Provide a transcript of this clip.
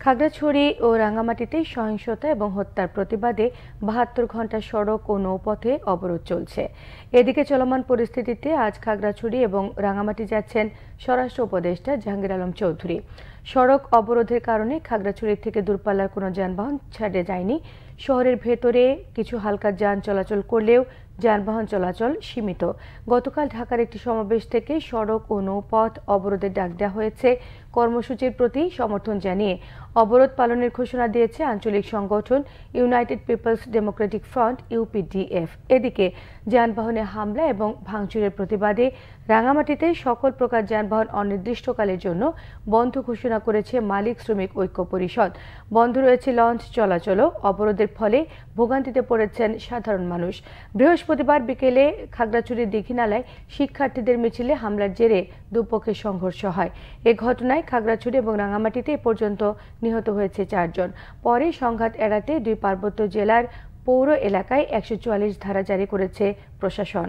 খাগড়াছড়ি ও রাঙ্গামাটিতে সহিংসতা এবং হত্যার প্রতিবাদে ৭২ ঘণ্টা সড়ক ও নৌপথে অবরোধ চলছে। এদিকে চলমান পরিস্থিতিতে আজ খাগড়াছড়ি এবং রাঙ্গামাটি যাচ্ছেন স্বরাষ্ট্র উপদেষ্টা জাহাঙ্গীর আলম চৌধুরী। সড়ক অবরোধের কারণে খাগড়াছড়ি থেকে দূরপাল্লার কোনো যানবাহন ছেড়ে যায়নি। শহরের ভেতরে কিছু হালকা যান চলাচল করলেও যানবাহন চলাচল সীমিত। গতকাল ঢাকার একটি সমাবেশ থেকে সড়ক ও নৌপথ অবরোধের ডাক দেওয়া হয়েছে। কর্মসূচির প্রতি সমর্থন জানিয়ে অবরোধ পালনের ঘোষণা দিয়েছে আঞ্চলিক সংগঠন United People's Democratic Front UPDF. এদিকে যানবাহনে হামলা এবং ভাঙচুরের প্রতিবাদে রাঙামাটিতে সকল প্রকার যানবাহন অনির্দিষ্টকালের জন্য বন্ধ ঘোষণা করেছে মালিক শ্রমিক ঐক্য পরিষদ। বন্ধ রয়েছে লঞ্চ চলাচলও। অবরোধের ফলে ভোগান্তিতে পড়েছেন সাধারণ মানুষ। বৃহস্পতিবার বিকেলে খাগড়াছড়ির দীঘিনালায় শিক্ষার্থীদের মিছিলে হামলার জেরে দুপক্ষের সংঘর্ষ হয়। এ ঘটনায় খাগড়াছড়ি এবং রাঙামাটিতে এ পর্যন্ত নিহত হয়েছে ৪ জন। পরে সংঘাত এড়াতে দুই পার্বত্য জেলার পৌর এলাকায় ১৪৪ ধারা জারি করেছে প্রশাসন।